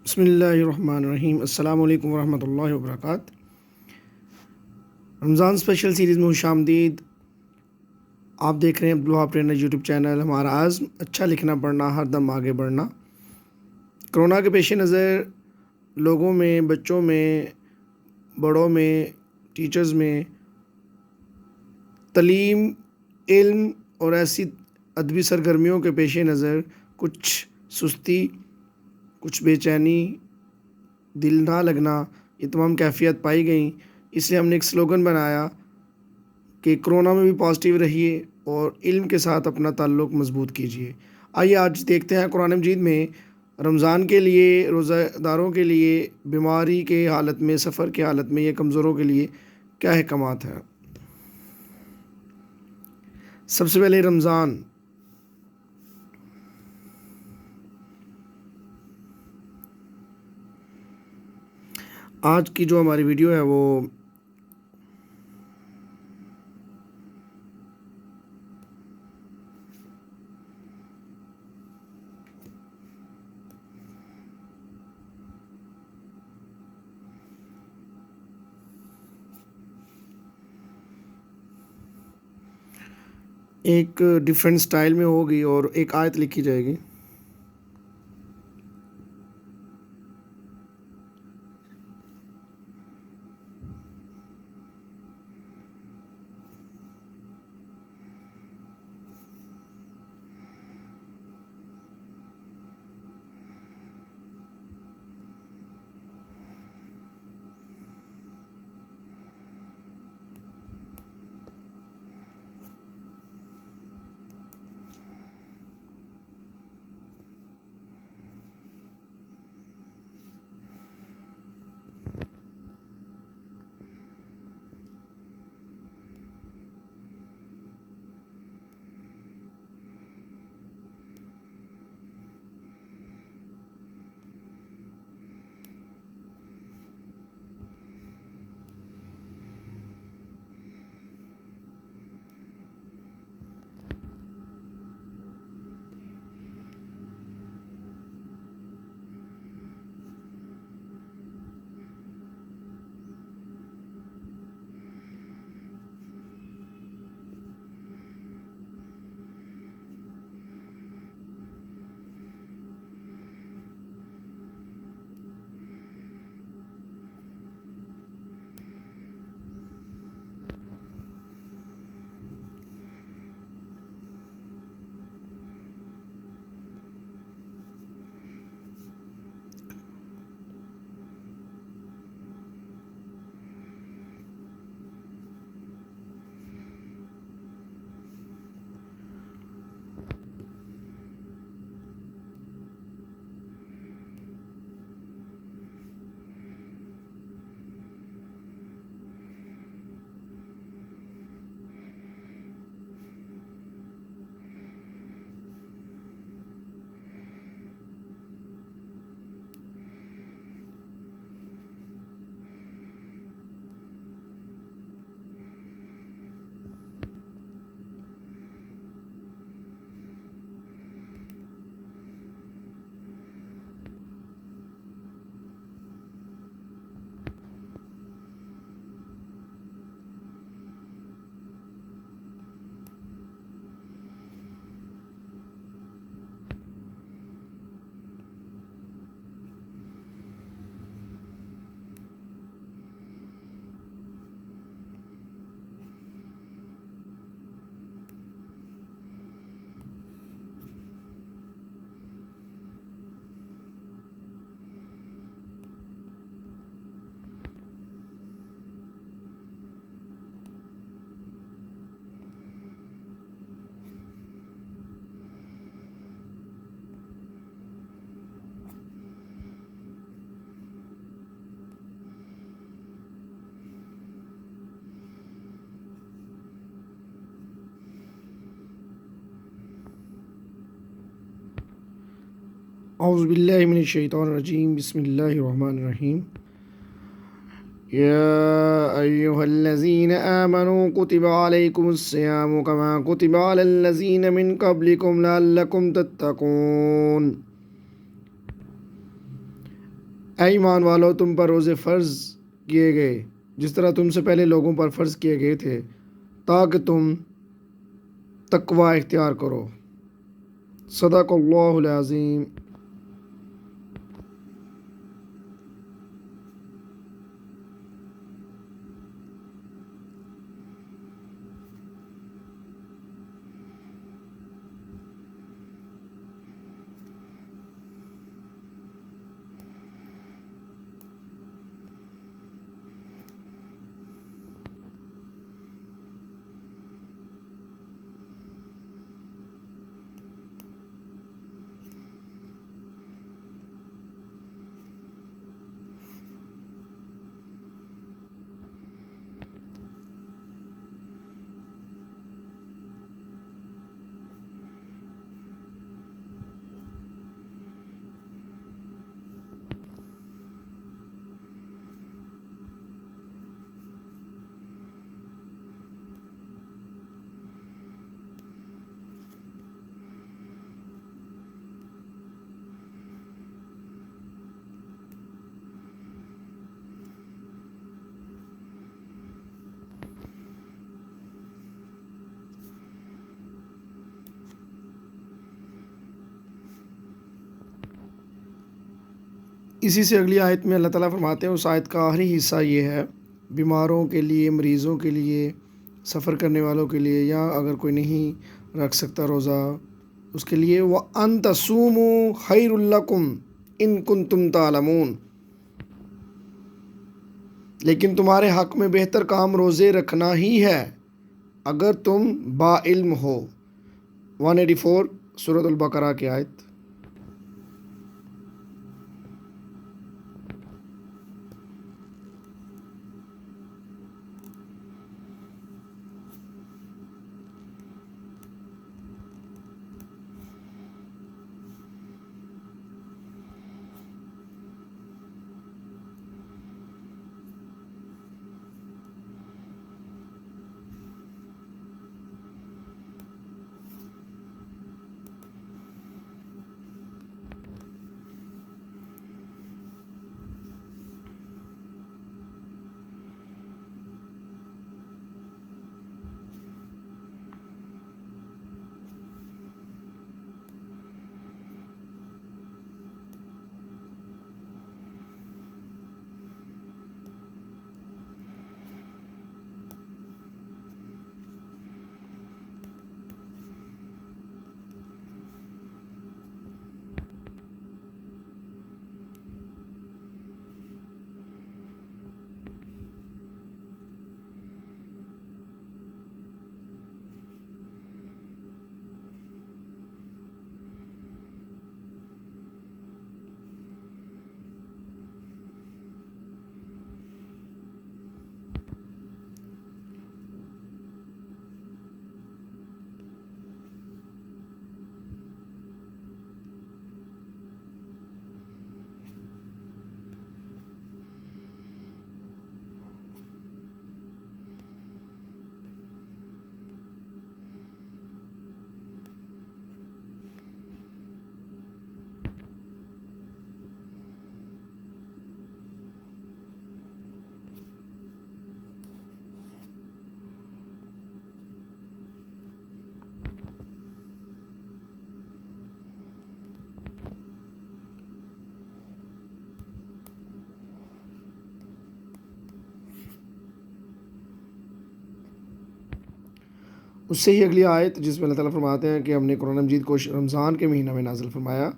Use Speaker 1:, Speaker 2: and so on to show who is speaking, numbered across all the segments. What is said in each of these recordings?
Speaker 1: बिस्मिल्लाहिर्रहमानिर्रहीम। अस्सलामु अलैकुम वरहमतुल्लाहि वबरकात। रमज़ान स्पेशल सीरीज़ में खुशामदीद। आप देख रहे हैं Abdul Wahab trainer YouTube channel. हमारा आज़्म अच्छा लिखना पढ़ना, हर दम आगे बढ़ना। कोरोना के पेश नज़र लोगों में, बच्चों में, बड़ों में, टीचर्स में तलीम, इल्म और ऐसी अदबी सरगर्मियों के पेश नज़र कुछ सुस्ती, कुछ बेचैनी, दिल ना लगना, ये तमाम कैफियत पाई गई। इसलिए हमने एक स्लोगन बनाया कि कोरोना में भी पॉजिटिव रहिए और इल्म के साथ अपना ताल्लुक़ मज़बूत कीजिए। आइए आज देखते हैं कुरान मजीद में रमज़ान के लिए, रोज़ादारों के लिए, बीमारी के हालत में, सफ़र के हालत में, या कमज़ोरों के लिए क्या अहकामात हैं। सबसे पहले रमज़ान। आज की जो हमारी वीडियो है वो एक डिफरेंट स्टाइल में होगी और एक आयत लिखी जाएगी। औज़ुबिल्लाहि मिनश्शैतानिर्रजीम। बिस्मिल्लाहिर्रहमानिर्रहीम। या अय्युहल्लज़ीना आमनू कुतिबा अलैकुमुस्सियामु कमा कुतिबा अलल्लज़ीना मिन क़ब्लिकुम लअल्लकुम तत्तक़ून। ऐ ईमान वालो, तुम पर रोज़े फ़र्ज़ किए गए जिस तरह तुमसे पहले लोगों पर फ़र्ज़ किए गए थे, ताकि तुम तकवा इख्तियार करो। सदक़ल्लाहुल अज़ीम। इसी से अगली आयत में अल्लाह ताला फरमाते हैं, उस आयत का आखिरी हिस्सा ये है, बीमारों के लिए, मरीज़ों के लिए, सफ़र करने वालों के लिए, या अगर कोई नहीं रख सकता रोज़ा उसके लिए, व अन तसूमू खैरुल लकुम इन कुंतुम तालमून, लेकिन तुम्हारे हक़ में बेहतर काम रोज़े रखना ही है अगर तुम बाइल्म हो। 184 सूरह अल बकरा की आयत। उससे ही अगली आयत जिसमें अल्लाह ताला फरमाते हैं कि हमने कुरान मजीद को रमज़ान के महीना में नाज़िल फरमाया।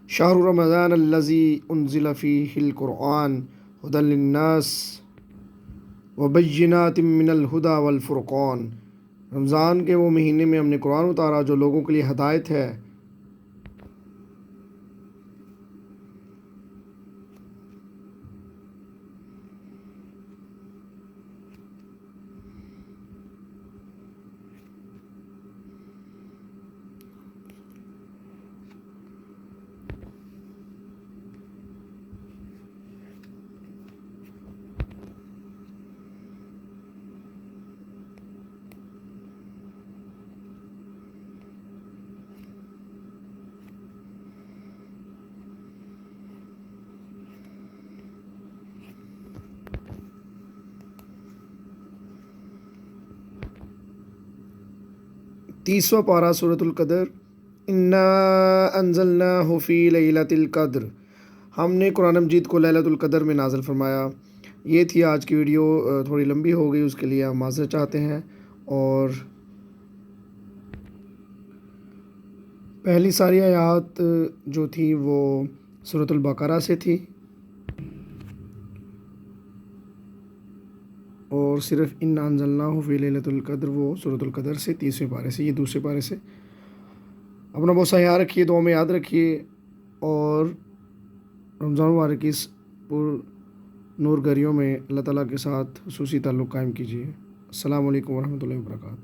Speaker 1: शाहरु रमज़ान अल्लज़ी उन्ज़िला फ़ीहिल कुरआन हुदल लिन्नास व बय्यिनातिम मिनल हुदा वल फ़ुरक़ान। रमज़ान के वो महीने में हमने कुरान उतारा जो लोगों के लिए हदायत है 30वां पारा सूरतुल कदर। इन्ना अंज़लनाहु फ़ी लैलतिल क़द्र। हमने कुरान मजीद को लैलतुल कदर में नाज़िल फरमाया। ये थी आज की वीडियो, थोड़ी लंबी हो गई, उसके लिए हम माज़रत चाहते हैं। और पहली सारी आयात जो थी वो सूरतुल बकरा से थी, और सिर्फ इन्ना अंज़लनाहु फ़ी लैलतिल क़द्र वो सूरतुल कदर से 30वें पारे से, ये दूसरे पारे से। अपना बहुत सा ख्याल रखिए, दुआ में याद रखिए, और रमज़ान मुबारक की इस पुर नूर घड़ियों में अल्लाह ताला के साथ ख़ुसूसी ताल्लुक़ कायम कीजिए। अस्सलामु अलैकुम वरहमतुल्लाहि वबरकातुहू।